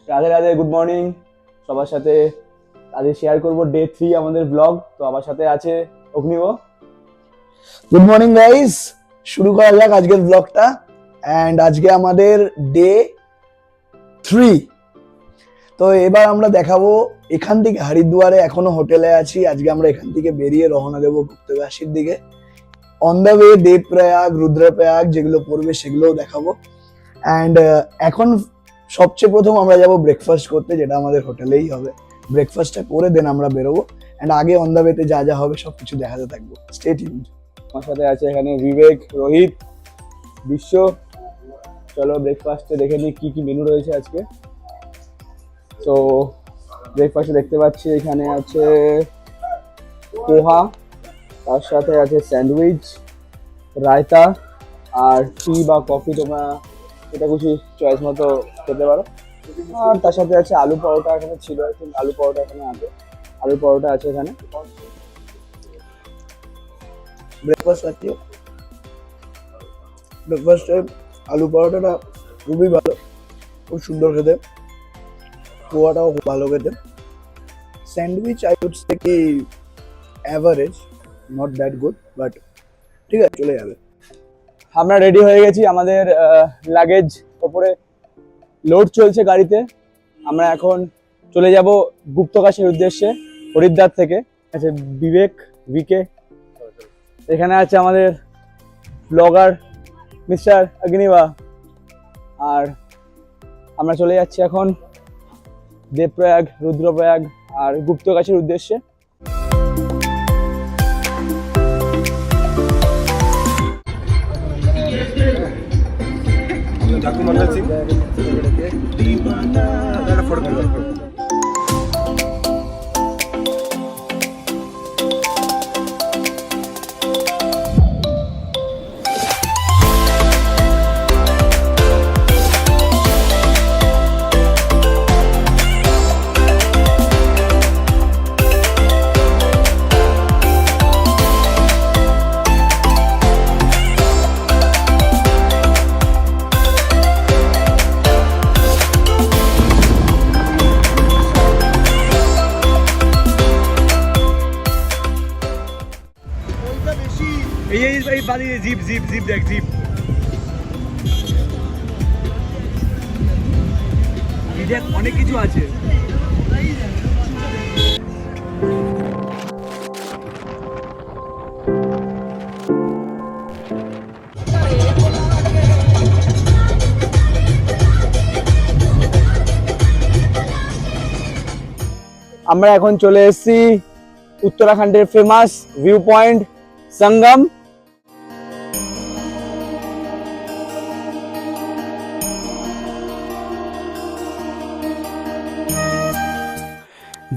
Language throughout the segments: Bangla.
রাধে রাধে, গুড মর্নিং সবার সাথে। আজকে শেয়ার করব ডে 3 আমাদের ব্লগ। তো আমার সাথে আছে অগ্নিব। গুড মর্নিং গাইস, শুরু করা যাক আজকের ব্লগটা। এন্ড আজকে আমাদের ডে 3। তো এবার আমরা দেখাবো এখান থেকে হরিদ্বারে এখনো হোটেলে আছি। আজকে আমরা এখান থেকে বেরিয়ে রওনা দেবো গুপ্তকাশীর দিকে। On the way Devprayag, Rudraprayag যেগুলো পড়বে সেগুলোও দেখাবো। অ্যান্ড এখন সবচেয়ে প্রথম আমরা যাব ব্রেকফাস্ট করতে, যেটা আমাদের হোটেলেই হবে। ব্রেকফাস্টটা করে দেন আমরা বেরোবো। অ্যান্ড আগে অন দ্য ওয়েতে যা যা হবে সবকিছু দেখাতে থাকবো। Stay tuned. আমার সাথে আছে এখানে বিবেক, রোহিত, বিশ্ব। চলো ব্রেকফাস্টে দেখে নিই কি কি মেনু রয়েছে আজকে। তো ব্রেকফাস্টে দেখতে পাচ্ছি এখানে আছে পোহা, তার সাথে আছে স্যান্ডউইচ, রায়তা, আর টি বা কফি তোমরা এটা কিছু চয়েস মতো খেতে পারো। আর তার সাথে আছে আলু পরোটা, এখানে ছিল আলু পরোটা, এখানে আছে আলু পরোটা আছে এখানে। ব্রেকফাস্ট আছে, ব্রেকফাস্টে আলু পরোটাটা খুবই ভালো, খুব সুন্দর খেতে। পোহাটাও খুব ভালো খেতে। স্যান্ডউইচ আই উড সে কি average, not that good, but ঠিক আছে, চলে যাবে। আমরা রেডি হয়ে গেছি, আমাদের লাগেজ ওপরে লোড চলছে গাড়িতে। আমরা এখন চলে যাব গুপ্তকাশীর উদ্দেশ্যে হরিদ্বার থেকে। আছে বিবেক, ভিকে, এখানে আছে আমাদের ব্লগার মিস্টার অগ্নিবা। আর আমরা চলে যাচ্ছি এখন দেবপ্রয়াগ, রুদ্রপ্রয়াগ আর গুপ্তকাশীর উদ্দেশ্যে। জিপ জিপ জিপ দেখ, জিপ দেখ, অনেক কিছু আছে। আমরা এখন চলে এসেছি উত্তরাখণ্ডের ফেমাস ভিউ পয়েন্ট সঙ্গম।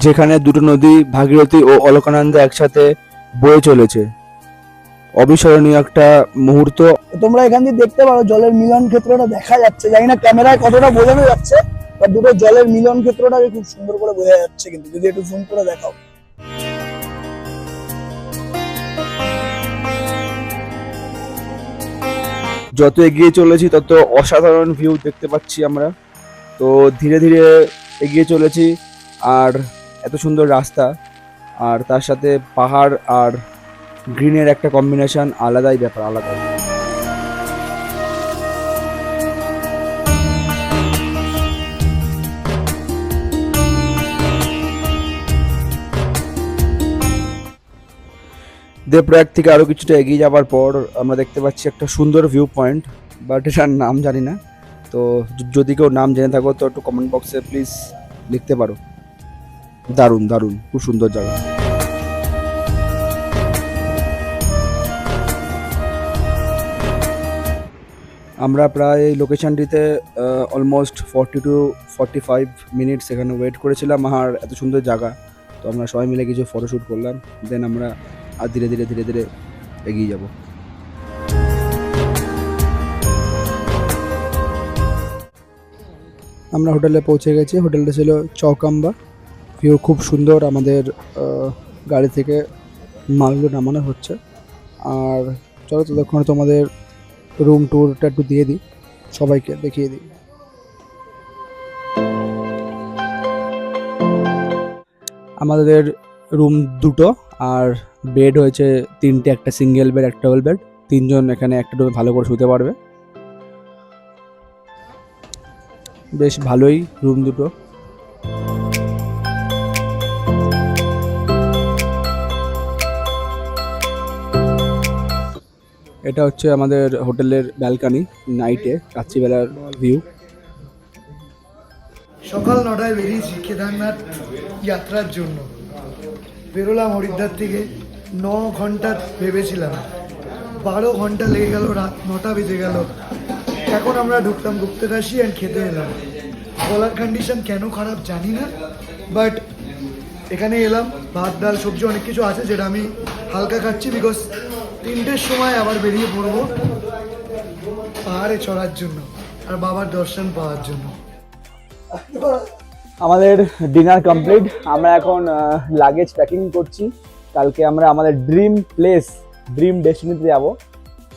যেখানে দুটো নদী ভাগীরথী ও অলকানন্দা একসাথে বয়ে চলেছে। অবিস্মরণীয় একটা মুহূর্ত। তোমরা এখান দিয়ে দেখতে পারো জলের মিলন ক্ষেত্রটা দেখা যাচ্ছে। জানি না ক্যামেরায় কতটা বোঝানো যাচ্ছে, বা দুটো জলের মিলন ক্ষেত্রটাকে খুব সুন্দর করে বোঝা যাচ্ছে, কিন্তু যদি একটু জুম করে দেখাও। যত এগিয়ে চলেছি তত অসাধারণ ভিউ দেখতে পাচ্ছি আমরা। তো ধীরে ধীরে এগিয়ে চলেছি, আর এত সুন্দর রাস্তা, আর তার সাথে পাহাড় আর গ্রিনের একটা কম্বিনেশন, আলাদাই ব্যাপার, আলাদাই। দেবপ্রয়াগ থেকে আরো কিছুটা এগিয়ে যাওয়ার পর আমরা দেখতে পাচ্ছি একটা সুন্দর ভিউ পয়েন্ট, বাট এটার নাম জানি না। তো যদি কেউ নাম জেনে থাকো তো একটু কমেন্ট বক্সে প্লিজ লিখতে পারো। দারুণ দারুণ, খুব সুন্দর জায়গা। আমরা প্রায় এই লোকেশনটিতে অলমোস্ট 40 to 45 মিনিটস এখানে ওয়েট করেছিলাম। আর এত সুন্দর জায়গা, তো আমরা সবাই মিলে কিছু ফটোশ্যুট করলাম, দেন আমরা আর ধীরে ধীরে ধীরে ধীরে এগিয়ে যাব। আমরা হোটেলে পৌঁছে গেছি। হোটেলটা ছিল চৌকাম্বা। ভিউ খুব সুন্দর। আমাদের গাড়ি থেকে মালগুলো নামানো হচ্ছে। আর চলো ততক্ষণে তোমাদের রুম ট্যুরটা একটু দিয়ে দিই, সবাইকে দেখিয়ে দিই। আমাদের রুম দুটো আর বেড হয়েছে তিনটে, একটা সিঙ্গেল বেড একটা ডবল বেড। তিনজন এখানে একটা রুমে ভালো করে শুতে পারবে। বেশ ভালোই রুম দুটো। এটা হচ্ছে আমাদের হোটেলের ব্যালকনি, নাইটে রাত্রিবেলার ভিউ। সকাল 9টায় বেরিয়েছি কেদারনাথ যাত্রার জন্য। বেরোলাম হরিদ্বার থেকে, 9 ঘন্টা ভেবেছিলাম, 12 ঘন্টা লেগে গেল, রাত 9টা বেজে গেল। এখন আমরা ঢুকলাম গুপ্তকাশী অ্যান্ড খেতে এলাম। বলার কন্ডিশন কেন খারাপ জানি না, বাট এখানে এলাম। ভাত ডাল সবজি অনেক কিছু আছে যেটা আমি হালকা খাচ্ছি, বিকজ 3টের সময় আবার বেরিয়ে পড়বো পাহাড়ে চড়ার জন্য আর বাবার দর্শন পাওয়ার জন্য। আমাদের ডিনার কমপ্লিট। আমরা এখন লাগেজ প্যাকিং করছি। কালকে আমরা আমাদের ড্রিম প্লেস, ড্রিম ডেস্টিনিতে যাব।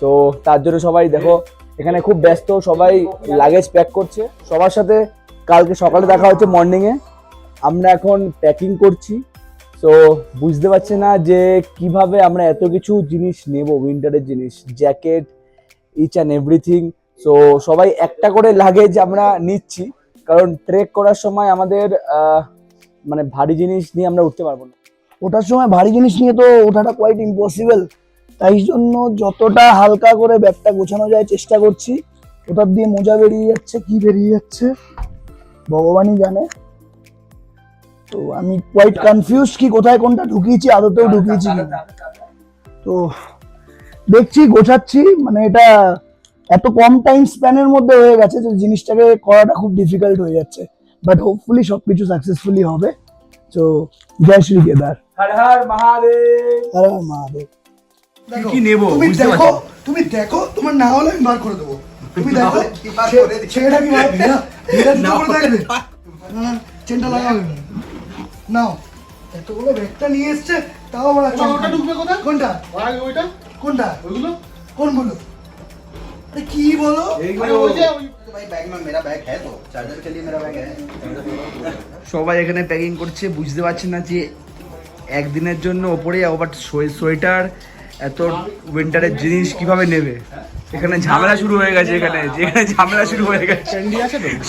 তো তার জন্য সবাই দেখো এখানে খুব ব্যস্ত, সবাই লাগেজ প্যাক করছে। সবার সাথে কালকে সকালে দেখা হচ্ছে মর্নিংয়ে। আমরা এখন প্যাকিং করছি। তো বুঝতে পারছি না যে কিভাবে আমরা এত কিছু জিনিস নেব, উইন্টারের জিনিস, jacket, each and everything. So সবাই একটা করে লাগেজ আমরা নিচ্ছি, কারণ ট্রেক করার সময় আমাদের মানে ভারী জিনিস নিয়ে আমরা উঠতে পারবো না। ওঠার সময় ভারী জিনিস নিয়ে তো ওঠাটা কোয়াইট ইম্পসিবল। তাই জন্য যতটা হালকা করে ব্যাগটা গোছানো যায় চেষ্টা করছি। ওটার দিয়ে মোজা বেরিয়ে যাচ্ছে, কি বেরিয়ে যাচ্ছে ভগবানই জানে। তো আমি কোয়াইট কনফিউজ কি কোথায় কোনটা ঢুকিয়েছি, আদতেও ঢুকিয়েছি কিনা। তো দেখছি, গোছাচ্ছি। মানে এটা এত কম টাইম স্প্যানের মধ্যে হয়ে গেছে যে জিনিসটাকে করাটা খুব ডিফিকাল্ট হয়ে যাচ্ছে, বাট হোপফুলি সবকিছু সাকসেসফুলি হবে। তো জয় শ্রী কেদার, হর হর মহাদেব। হর হর মহাদেব। কি নেব তুমি দেখো, তুমি দেখো, তোমার না হলে আমি বার করে দেবো। তুমি দেখো ছেলেটা কি বার করে দেখবে, চেনটা লাগাবে নাও। এতগুলো ব্যাগটা নিয়ে এসছে, তাও বলা ওটা ঢুকবে কোথায়? কোনটা ওইটা? কোনটা ওইগুলো? কোনগুলো? আরে কি বলো? भाई बैग में मेरा बैग है तो चार्जर के लिए मेरा बैग है। সবাই এখানে প্যাকিং করছে। বুঝতে পারছি না যে একদিনের জন্য ওপরে আবার সোয়েটার, এত উইন্টারের জিনিস কিভাবে নেবে। এখানে ঝামেলা শুরু হয়ে গেছে, যেখানে ঝামেলা শুরু হয়ে গেছে।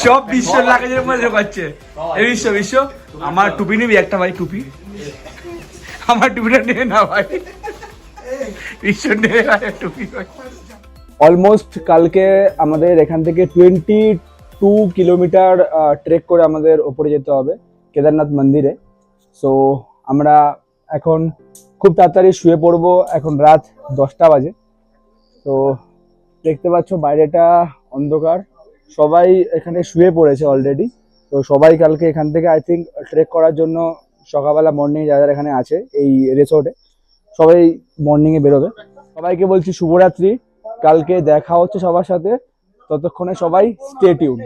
সব বিশ্ব লাগেজের মধ্যে ঢোকাচ্ছে। এই বিশ্ব আমার টুপি নিবি একটা ভাই, টুপি আমার টুপিটা নিয়ে না ভাই, বিশ্ব নিয়ে টুপি। অলমোস্ট কালকে আমাদের এখান থেকে 22 কিলোমিটার ট্রেক করে আমাদের ওপরে যেতে হবে কেদারনাথ মন্দিরে। সো আমরা এখন খুব তাড়াতাড়ি শুয়ে পড়বো। এখন রাত 10টা বাজে। তো দেখতে পাচ্ছ বাইরেটা অন্ধকার, সবাই এখানে শুয়ে পড়েছে অলরেডি। তো সবাই কালকে এখান থেকে আই থিঙ্ক ট্রেক করার জন্য সকালবেলা মর্নিং যারা এখানে আছে এই রিসোর্টে, সবাই মর্নিংয়ে বেরোবে। সবাইকে বলছি শুভরাত্রি, কালকে দেখা হচ্ছে সবার সাথে। ততক্ষণে সবাই স্টে টিউন।